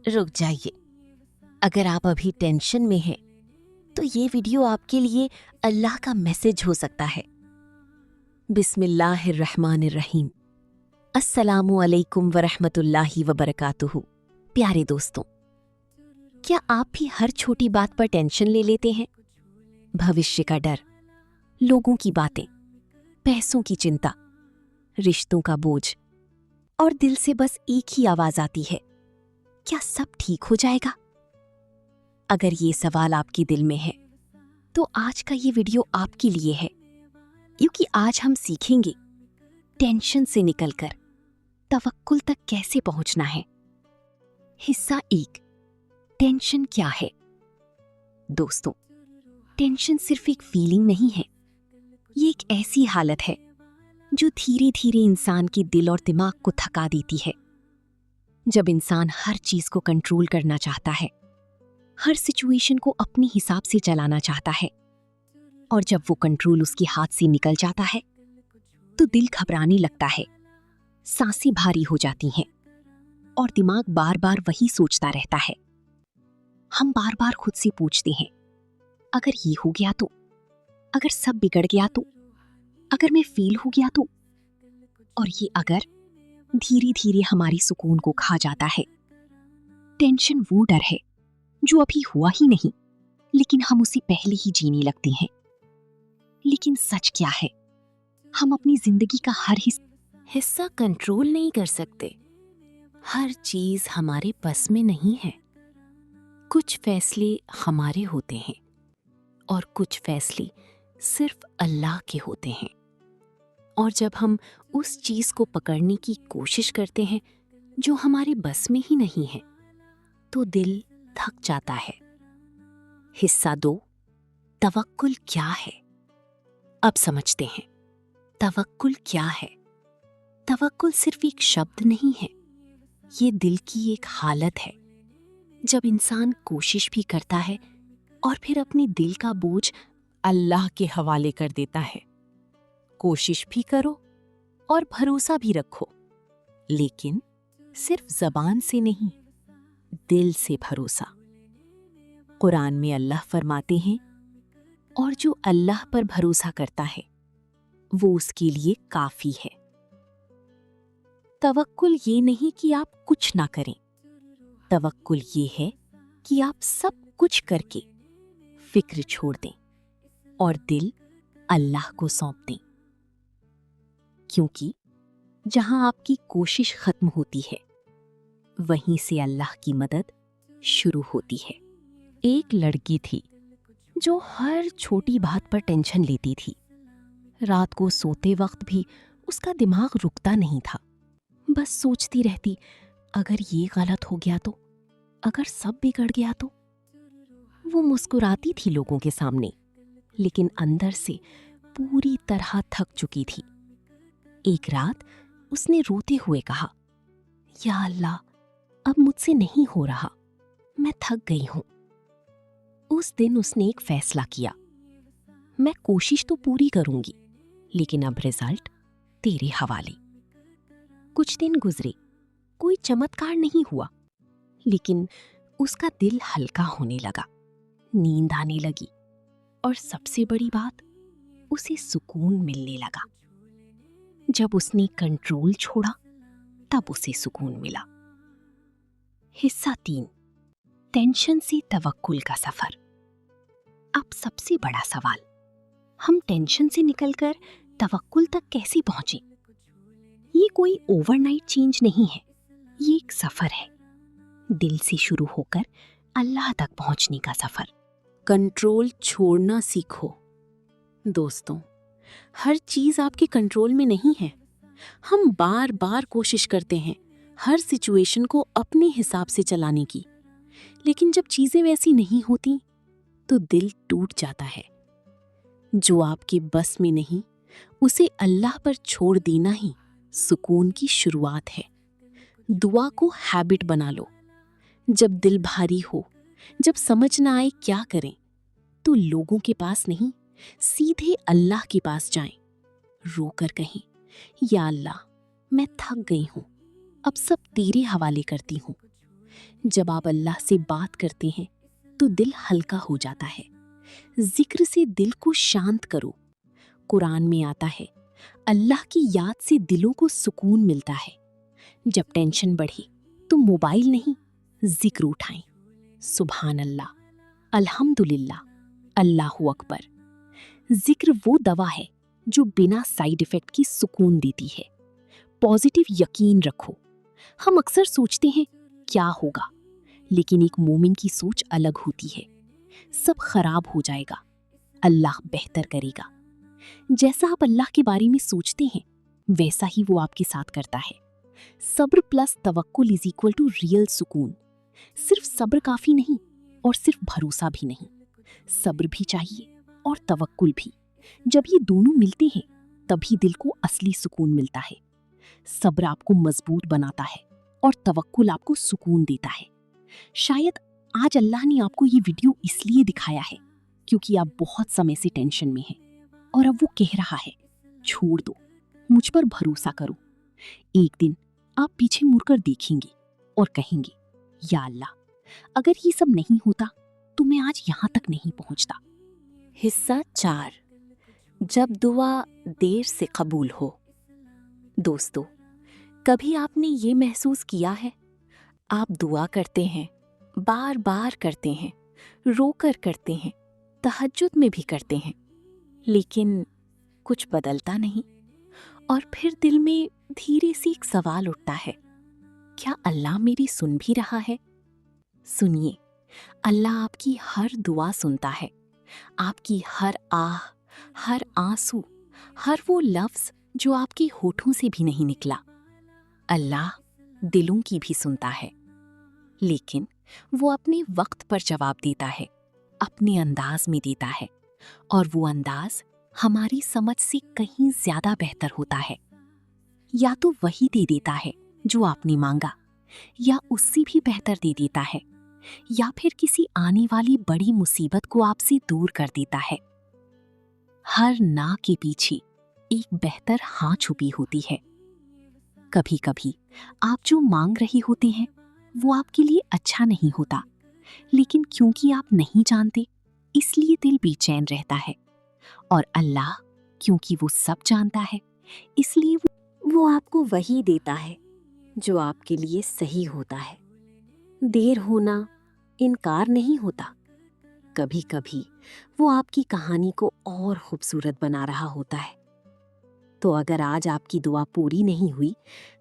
रुक जाइए, अगर आप अभी टेंशन में हैं तो ये वीडियो आपके लिए अल्लाह का मैसेज हो सकता है। बिस्मिल्लाहिर्रहमानिर्रहीम। अस्सलामु अलैकुम वरहमतुल्लाहि वबरकातुहू। प्यारे दोस्तों, क्या आप भी हर छोटी बात पर टेंशन ले लेते हैं? भविष्य का डर, लोगों की बातें, पैसों की चिंता, रिश्तों का बोझ, और दिल से बस एक ही आवाज आती है, क्या सब ठीक हो जाएगा? अगर ये सवाल आपके दिल में है तो आज का ये वीडियो आपके लिए है, क्योंकि आज हम सीखेंगे टेंशन से निकलकर तवक्कुल तक कैसे पहुंचना है। हिस्सा 1, टेंशन क्या है? दोस्तों, टेंशन सिर्फ एक फीलिंग नहीं है, ये एक ऐसी हालत है जो धीरे धीरे इंसान के दिल और दिमाग को थका देती है। जब इंसान हर चीज को कंट्रोल करना चाहता है, हर सिचुएशन को अपने हिसाब से चलाना चाहता है, और जब वो कंट्रोल उसके हाथ से निकल जाता है तो दिल घबराने लगता है, सांसें भारी हो जाती हैं और दिमाग बार बार वही सोचता रहता है। हम बार बार खुद से पूछते हैं, अगर ये हो गया तो, अगर सब बिगड़ गया तो, अगर मैं फेल हो गया तो। और ये अगर धीरे धीरे हमारी सुकून को खा जाता है। टेंशन वो डर है जो अभी हुआ ही नहीं, लेकिन हम उसे पहले ही जीने लगते हैं। लेकिन सच क्या है, हम अपनी जिंदगी का हर हिस्सा कंट्रोल नहीं कर सकते। हर चीज हमारे बस में नहीं है। कुछ फैसले हमारे होते हैं और कुछ फैसले सिर्फ अल्लाह के होते हैं। और जब हम उस चीज को पकड़ने की कोशिश करते हैं जो हमारे बस में ही नहीं है, तो दिल थक जाता है। हिस्सा 2, तवक्कुल क्या है? अब समझते हैं तवक्कुल क्या है। तवक्कुल सिर्फ एक शब्द नहीं है, ये दिल की एक हालत है। जब इंसान कोशिश भी करता है और फिर अपने दिल का बोझ अल्लाह के हवाले कर देता है। कोशिश भी करो और भरोसा भी रखो, लेकिन सिर्फ जबान से नहीं, दिल से भरोसा। कुरान में अल्लाह फरमाते हैं, और जो अल्लाह पर भरोसा करता है वो उसके लिए काफी है। तवक्कुल ये नहीं कि आप कुछ ना करें, तवक्कुल ये है कि आप सब कुछ करके फिक्र छोड़ दें और दिल अल्लाह को सौंप दें। क्योंकि जहां आपकी कोशिश खत्म होती है, वहीं से अल्लाह की मदद शुरू होती है। एक लड़की थी जो हर छोटी बात पर टेंशन लेती थी। रात को सोते वक्त भी उसका दिमाग रुकता नहीं था। बस सोचती रहती, अगर ये गलत हो गया तो, अगर सब बिगड़ गया तो। वो मुस्कुराती थी लोगों के सामने, लेकिन अंदर से पूरी तरह थक चुकी थी। एक रात उसने रोते हुए कहा, या अल्लाह, अब मुझसे नहीं हो रहा, मैं थक गई हूं। उस दिन उसने एक फैसला किया, मैं कोशिश तो पूरी करूंगी, लेकिन अब रिजल्ट तेरे हवाले। कुछ दिन गुजरे, कोई चमत्कार नहीं हुआ, लेकिन उसका दिल हल्का होने लगा, नींद आने लगी, और सबसे बड़ी बात, उसे सुकून मिलने लगा। जब उसने कंट्रोल छोड़ा, तब उसे सुकून मिला। हिस्सा 3, टेंशन से तवक्कुल का सफर। अब सबसे बड़ा सवाल, हम टेंशन से निकलकर तवक्कुल तक कैसे पहुंचे? ये कोई ओवरनाइट चेंज नहीं है, ये एक सफर है, दिल से शुरू होकर अल्लाह तक पहुंचने का सफर। कंट्रोल छोड़ना सीखो। दोस्तों, हर चीज आपके कंट्रोल में नहीं है। हम बार बार कोशिश करते हैं हर सिचुएशन को अपने हिसाब से चलाने की, लेकिन जब चीजें वैसी नहीं होती तो दिल टूट जाता है। जो आपके बस में नहीं, उसे अल्लाह पर छोड़ देना ही सुकून की शुरुआत है। दुआ को हैबिट बना लो। जब दिल भारी हो, जब समझ ना आए क्या करें, तो लोगों के पास नहीं, सीधे अल्लाह के पास जाएं। रोकर कहें, या अल्लाह, मैं थक गई हूं, अब सब तेरे हवाले करती हूं। जब आप अल्लाह से बात करते हैं तो दिल हल्का हो जाता है। जिक्र से दिल को शांत करो। कुरान में आता है, अल्लाह की याद से दिलों को सुकून मिलता है। जब टेंशन बढ़े तो मोबाइल नहीं, जिक्र उठाएं। सुभान अल्लाह, अल्हम्दुलिल्लाह, अल्लाहु अकबर। जिक्र वो दवा है जो बिना साइड इफेक्ट की सुकून देती है। पॉजिटिव यकीन रखो। हम अक्सर सोचते हैं क्या होगा, लेकिन एक मोमिन की सोच अलग होती है। सब खराब हो जाएगा, अल्लाह बेहतर करेगा। जैसा आप अल्लाह के बारे में सोचते हैं वैसा ही वो आपके साथ करता है। सब्र प्लस तवक्कुल इज इक्वल टू रियल सुकून। सिर्फ सब्र काफी नहीं और सिर्फ भरोसा भी नहीं, सब्र भी चाहिए और तवक्कुल भी। जब ये दोनों मिलते हैं तभी दिल को असली सुकून मिलता है। सब्र आपको मजबूत बनाता है और तवक्कुल आपको सुकून देता है। शायद आज अल्लाह ने आपको ये वीडियो इसलिए दिखाया है क्योंकि आप बहुत समय से टेंशन में हैं और अब वो कह रहा है, छोड़ दो, मुझ पर भरोसा करो। एक दिन आप पीछे मुड़कर देखेंगे और कहेंगे, या अल्लाह, अगर ये सब नहीं होता तो मैं आज यहाँ तक नहीं पहुँचता। हिस्सा 4, जब दुआ देर से कबूल हो। दोस्तों, कभी आपने ये महसूस किया है, आप दुआ करते हैं, बार बार करते हैं, रोकर करते हैं, तहज्जुद में भी करते हैं, लेकिन कुछ बदलता नहीं। और फिर दिल में धीरे से एक सवाल उठता है, क्या अल्लाह मेरी सुन भी रहा है? सुनिए, अल्लाह आपकी हर दुआ सुनता है। आपकी हर आह, हर आंसू, हर वो लफ्ज जो आपके होठों से भी नहीं निकला। अल्लाह दिलों की भी सुनता है, लेकिन वो अपने वक्त पर जवाब देता है, अपने अंदाज में देता है, और वो अंदाज हमारी समझ से कहीं ज्यादा बेहतर होता है। या तो वही दे देता है जो आपने मांगा, या उससे भी बेहतर दे देता है, या फिर किसी आने वाली बड़ी मुसीबत को आपसे दूर कर देता है। हर ना के पीछे एक बेहतर हाँ छुपी होती है। कभी कभी आप जो मांग रहे होते हैं वो आपके लिए अच्छा नहीं होता, लेकिन क्योंकि आप नहीं जानते इसलिए दिल बेचैन रहता है। और अल्लाह, क्योंकि वो सब जानता है, इसलिए वो आपको वही देता है जो आपके लिए सही होता है। देर होना इनकार नहीं होता, कभी कभी वो आपकी कहानी को और खूबसूरत बना रहा होता है। तो अगर आज आपकी दुआ पूरी नहीं हुई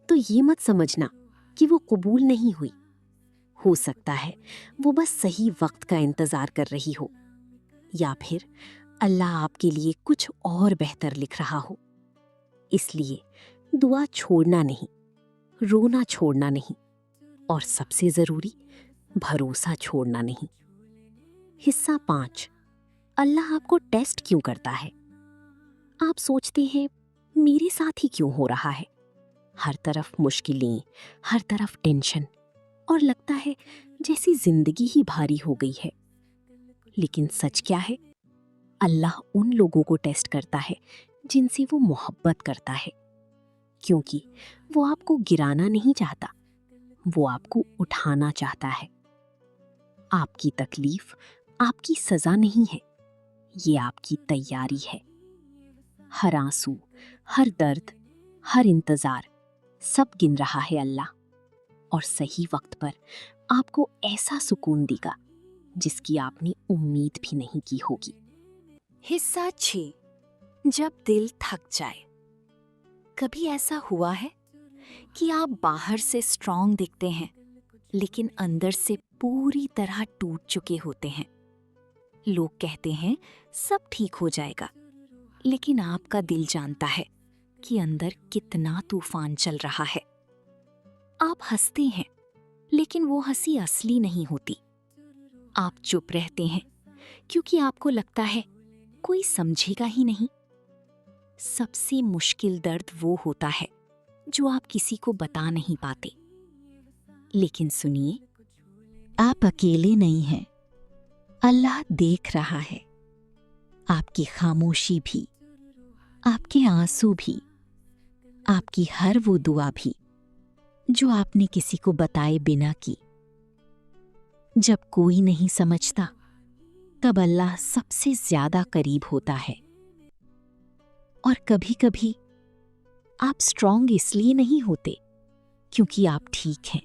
तो ये मत समझना कि वो कबूल नहीं हुई। हो सकता है वो बस सही वक्त का इंतजार कर रही हो, या फिर अल्लाह आपके लिए कुछ और बेहतर लिख रहा हो। इसलिए दुआ छोड़ना नहीं, रोना छोड़ना नहीं, और सबसे जरूरी भरोसा छोड़ना नहीं। हिस्सा 5, अल्लाह आपको टेस्ट क्यों करता है? आप सोचते हैं मेरे साथ ही क्यों हो रहा है? हर तरफ मुश्किलें, हर तरफ टेंशन, और लगता है जैसी जिंदगी ही भारी हो गई है। लेकिन सच क्या है? अल्लाह उन लोगों को टेस्ट करता है जिनसे वो मोहब्बत करता है, क्योंकि वो आपको गिराना नहीं चाहता, वो आपको उठाना चाहता है। आपकी तकलीफ आपकी सजा नहीं है, ये आपकी तैयारी है। हर आंसू, हर दर्द, हर इंतजार, सब गिन रहा है अल्लाह, और सही वक्त पर आपको ऐसा सुकून देगा जिसकी आपने उम्मीद भी नहीं की होगी। हिस्सा 6, जब दिल थक जाए। कभी ऐसा हुआ है कि आप बाहर से स्ट्रॉन्ग दिखते हैं, लेकिन अंदर से पूरी तरह टूट चुके होते हैं। लोग कहते हैं सब ठीक हो जाएगा, लेकिन आपका दिल जानता है कि अंदर कितना तूफान चल रहा है। आप हंसते हैं, लेकिन वो हंसी असली नहीं होती। आप चुप रहते हैं क्योंकि आपको लगता है कोई समझेगा ही नहीं। सबसे मुश्किल दर्द वो होता है जो आप किसी को बता नहीं पाते। लेकिन सुनिए, आप अकेले नहीं हैं। अल्लाह देख रहा है, आपकी खामोशी भी, आपके आंसू भी, आपकी हर वो दुआ भी जो आपने किसी को बताए बिना की। जब कोई नहीं समझता तब अल्लाह सबसे ज्यादा करीब होता है। और कभी कभी आप स्ट्रांग इसलिए नहीं होते क्योंकि आप ठीक हैं,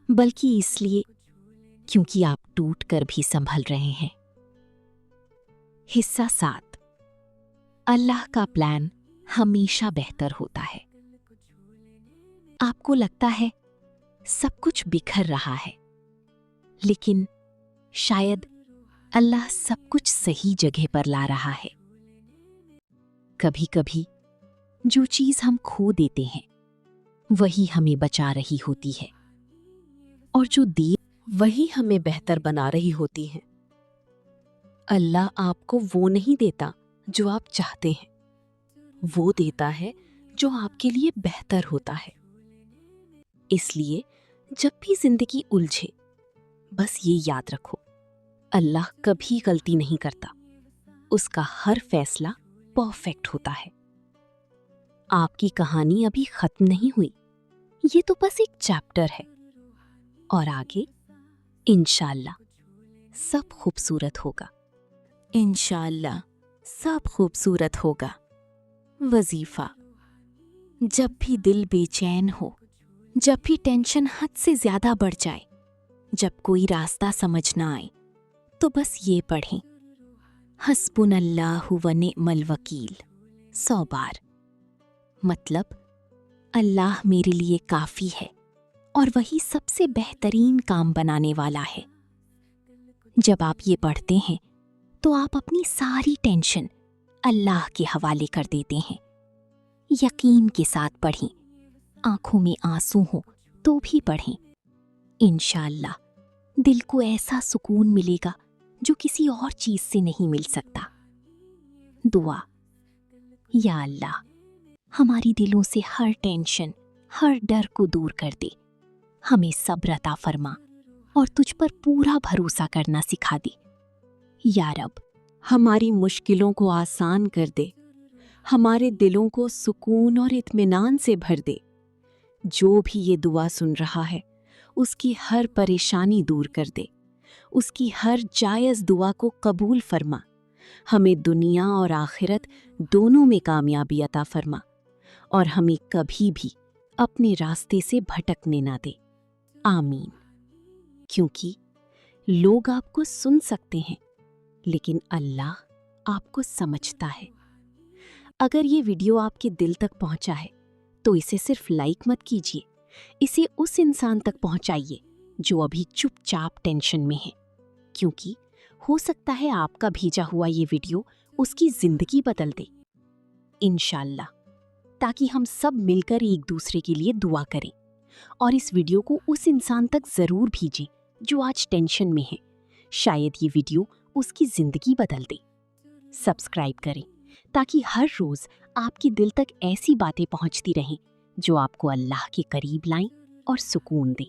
बल्कि इसलिए क्योंकि आप टूट कर भी संभल रहे हैं। हिस्सा 7। अल्लाह का प्लान हमेशा बेहतर होता है। आपको लगता है सब कुछ बिखर रहा है, लेकिन शायद अल्लाह सब कुछ सही जगह पर ला रहा है। कभी कभी जो चीज हम खो देते हैं वही हमें बचा रही होती है, और जो दे वही हमें बेहतर बना रही होती है। अल्लाह आपको वो नहीं देता जो आप चाहते हैं, वो देता है जो आपके लिए बेहतर होता है। इसलिए जब भी जिंदगी उलझे, बस ये याद रखो, अल्लाह कभी गलती नहीं करता, उसका हर फैसला परफेक्ट होता है। आपकी कहानी अभी खत्म नहीं हुई, ये तो बस एक चैप्टर है, और आगे इंशाअल्लाह सब खूबसूरत होगा। इंशाअल्लाह सब खूबसूरत होगा। वजीफा। जब भी दिल बेचैन हो, जब भी टेंशन हद से ज्यादा बढ़ जाए, जब कोई रास्ता समझ ना आए, तो बस ये पढ़ें, हस्बुनल्लाहु व निअमल वकील 100 बार। मतलब अल्लाह मेरे लिए काफी है और वही सबसे बेहतरीन काम बनाने वाला है। जब आप ये पढ़ते हैं तो आप अपनी सारी टेंशन अल्लाह के हवाले कर देते हैं। यकीन के साथ पढ़ें, आंखों में आंसू हो तो भी पढ़ें। इंशाअल्लाह दिल को ऐसा सुकून मिलेगा जो किसी और चीज से नहीं मिल सकता। दुआ। या अल्लाह, हमारी दिलों से हर टेंशन, हर डर को दूर कर दे, हमें सब्र अता फरमा और तुझ पर पूरा भरोसा करना सिखा दे। या रब, हमारी मुश्किलों को आसान कर दे, हमारे दिलों को सुकून और इत्मीनान से भर दे। जो भी ये दुआ सुन रहा है, उसकी हर परेशानी दूर कर दे, उसकी हर जायज़ दुआ को कबूल फरमा। हमें दुनिया और आखिरत दोनों में कामयाबी अता फरमा, और हमें कभी भी अपने रास्ते से भटकने ना दे। आमीन। क्योंकि लोग आपको सुन सकते हैं, लेकिन अल्लाह आपको समझता है। अगर ये वीडियो आपके दिल तक पहुंचा है तो इसे सिर्फ लाइक मत कीजिए, इसे उस इंसान तक पहुंचाइए जो अभी चुपचाप टेंशन में है, क्योंकि हो सकता है आपका भेजा हुआ ये वीडियो उसकी जिंदगी बदल दे। इंशाअल्लाह, ताकि हम सब मिलकर एक दूसरे के लिए दुआ करें और इस वीडियो को उस इंसान तक जरूर भेजें जो आज टेंशन में है। शायद ये वीडियो उसकी जिंदगी बदल दे। सब्सक्राइब करें ताकि हर रोज आपके दिल तक ऐसी बातें पहुंचती रहें जो आपको अल्लाह के करीब लाएं और सुकून दें।